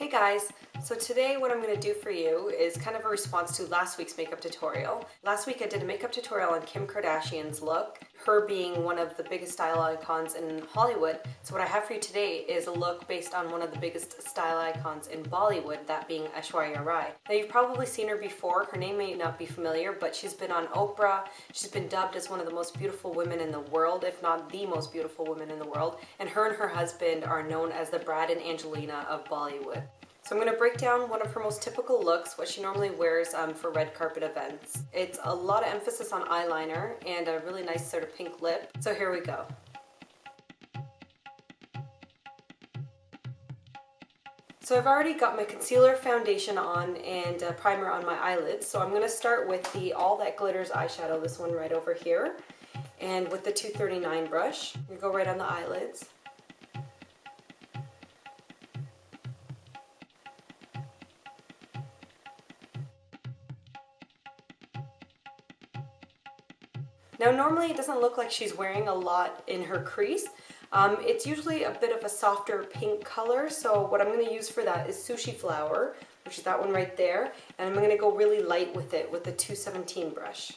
Hey guys, so today what I'm going to do for you is kind of a response to last week's makeup tutorial. Last week I did a makeup tutorial on Kim Kardashian's look, her being one of the biggest style icons in Hollywood. So what I have for you today is a look based on one of the biggest style icons in Bollywood, that being Aishwarya Rai. Now you've probably seen her before, her name may not be familiar, but she's been on Oprah, she's been dubbed as one of the most beautiful women in the world, if not the most beautiful woman in the world, and her husband are known as the Brad and Angelina of Bollywood. So I'm going to break down one of her most typical looks, what she normally wears for red carpet events. It's a lot of emphasis on eyeliner and a really nice sort of pink lip. So here we go. So I've already got my concealer, foundation on, and primer on my eyelids. So I'm going to start with the That Glitters Eyeshadow, this one right over here. And with the 239 brush, I'm going to go right on the eyelids. Now normally it doesn't look like she's wearing a lot in her crease. It's usually a bit of a softer pink color, so what I'm going to use for that is Sushi Flower, which is that one right there, and I'm going to go really light with it with the 217 brush.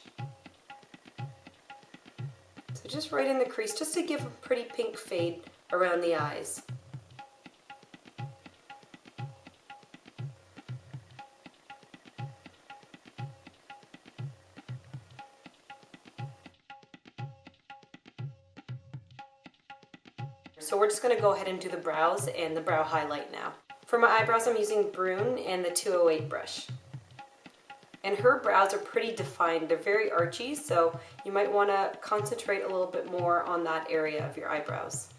So just right in the crease, just to give a pretty pink fade around the eyes. So we're just going to go ahead and do the brows and the brow highlight now. For my eyebrows I'm using Brun and the 208 brush. And her brows are pretty defined, they're very archy, so you might want to concentrate a little bit more on that area of your eyebrows.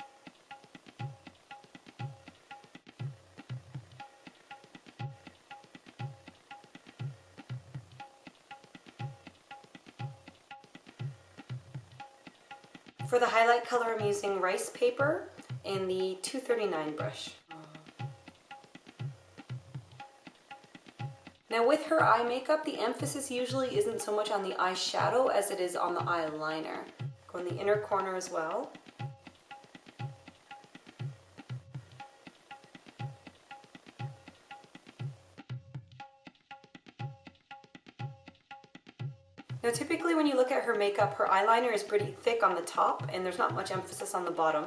For the highlight color I'm using Rice Paper and the 239 brush. Now with her eye makeup, the emphasis usually isn't so much on the eyeshadow as it is on the eyeliner. Go in the inner corner as well. Now typically when you look at her makeup, her eyeliner is pretty thick on the top and there's not much emphasis on the bottom,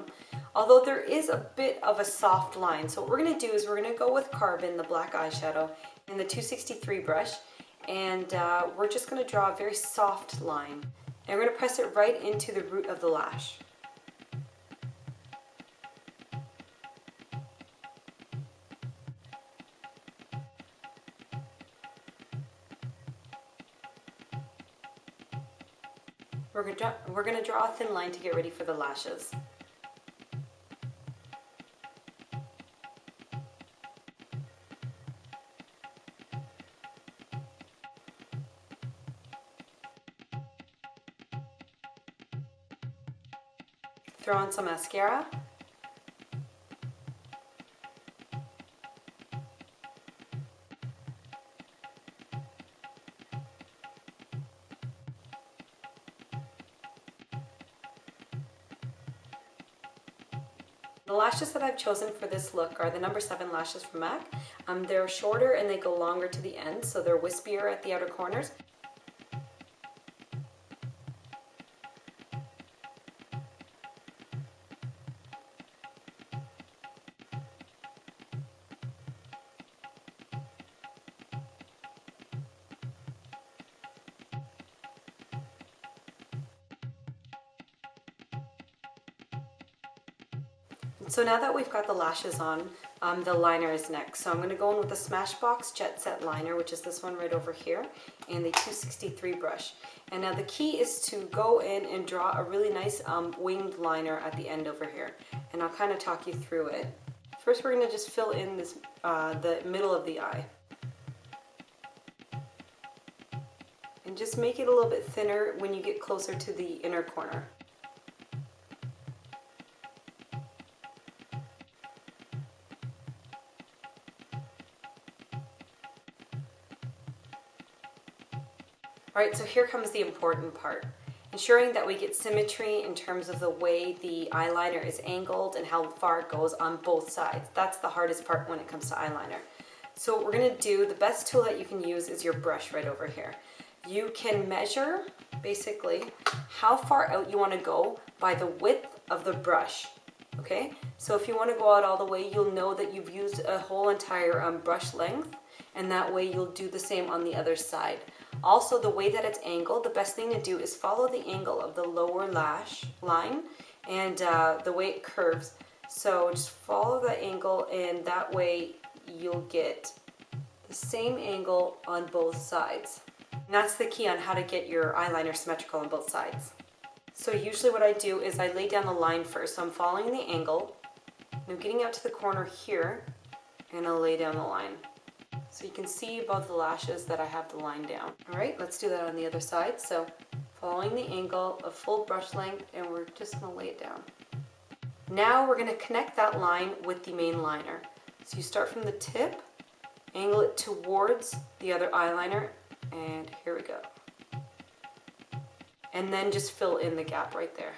although there is a bit of a soft line. So what we're going to do is we're going to go with Carbon, the black eyeshadow, and the 263 brush, and we're just going to draw a very soft line. And we're going to press it right into the root of the lash. We're going to draw a thin line to get ready for the lashes. Throw on some mascara. The lashes that I've chosen for this look are the number 7 lashes from MAC. They're shorter and they go longer to the end, so they're wispier at the outer corners. So now that we've got the lashes on, the liner is next. So I'm going to go in with the Smashbox Jet Set Liner, which is this one right over here, and the 263 brush. And now the key is to go in and draw a really nice winged liner at the end over here. And I'll kind of talk you through it. First we're going to just fill in this the middle of the eye. And just make it a little bit thinner when you get closer to the inner corner. Alright, so here comes the important part. ensuring that we get symmetry in terms of the way the eyeliner is angled and how far it goes on both sides. That's the hardest part when it comes to eyeliner. So what we're going to do, the best tool that you can use is your brush right over here. You can measure basically how far out you want to go by the width of the brush. Okay, so if you want to go out all the way, you'll know that you've used a whole entire brush length, and that way you'll do the same on the other side. Also, the way that it's angled, the best thing to do is follow the angle of the lower lash line and the way it curves. So just follow the angle, and that way you'll get the same angle on both sides. And that's the key on how to get your eyeliner symmetrical on both sides. So usually what I do is I lay down the line first. So I'm following the angle, and I'm getting out to the corner here, and I'll lay down the line. So you can see above the lashes that I have the line down. All right, let's do that on the other side. So following the angle of full brush length, and we're just gonna lay it down. Now we're gonna connect that line with the main liner. So you start from the tip, angle it towards the other eyeliner, and here we go. And then just fill in the gap right there.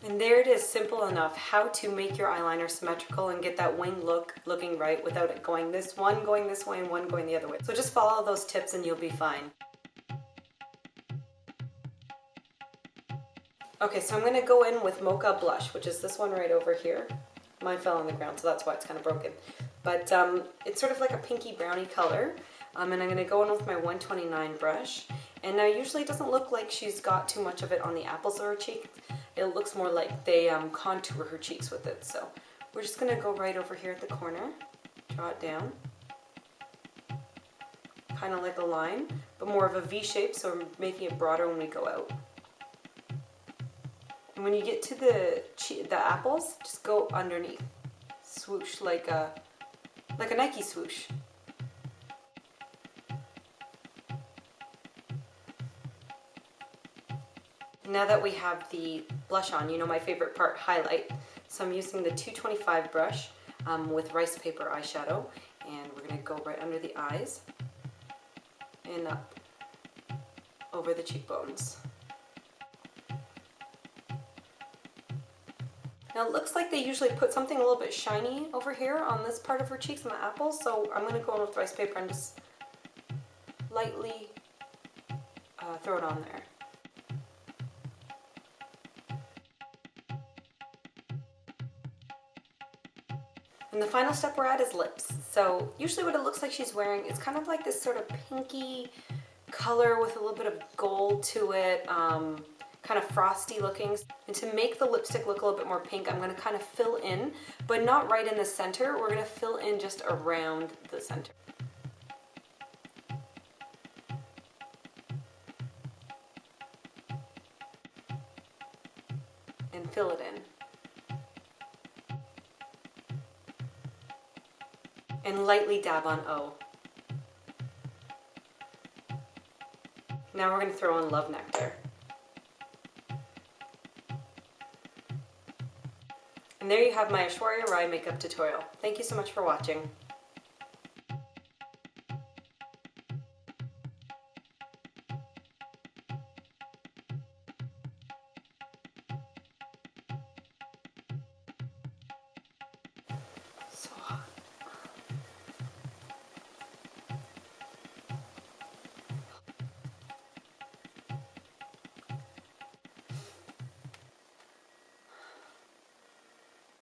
And there it is, simple enough how to make your eyeliner symmetrical and get that wing look looking right without it going this way and one going the other way. So just follow those tips and you'll be fine. Okay, so I'm going to go in with Mocha Blush, which is this one right over here. Mine fell on the ground, so that's why it's kind of broken. But it's sort of like a pinky brownie color. And I'm going to go in with my 129 brush. And now usually it doesn't look like she's got too much of it on the apples of her cheek. It looks more like they contour her cheeks with it. So we're just going to go right over here at the corner, draw it down. Kind of like a line, but more of a V shape, so we're making it broader when we go out. And when you get to the apples, just go underneath. Swoosh like a Nike swoosh. Now that we have the blush on, you know my favorite part, highlight. So I'm using the 225 brush with Ricepaper Eyeshadow, and we're going to go right under the eyes and up over the cheekbones. Now it looks like they usually put something a little bit shiny over here on this part of her cheeks and the apples, so I'm going to go in with rice paper and just lightly throw it on there. And the final step we're at is lips. So usually what it looks like she's wearing is kind of like this sort of pinky color with a little bit of gold to it. Kind of frosty looking. And to make the lipstick look a little bit more pink, I'm going to kind of fill in, but not right in the center. We're going to fill in just around the center. And fill it in. And lightly dab on O. Now we're going to throw in Love Nectar. And there you have my Aishwarya Rai makeup tutorial. Thank you so much for watching. So hot.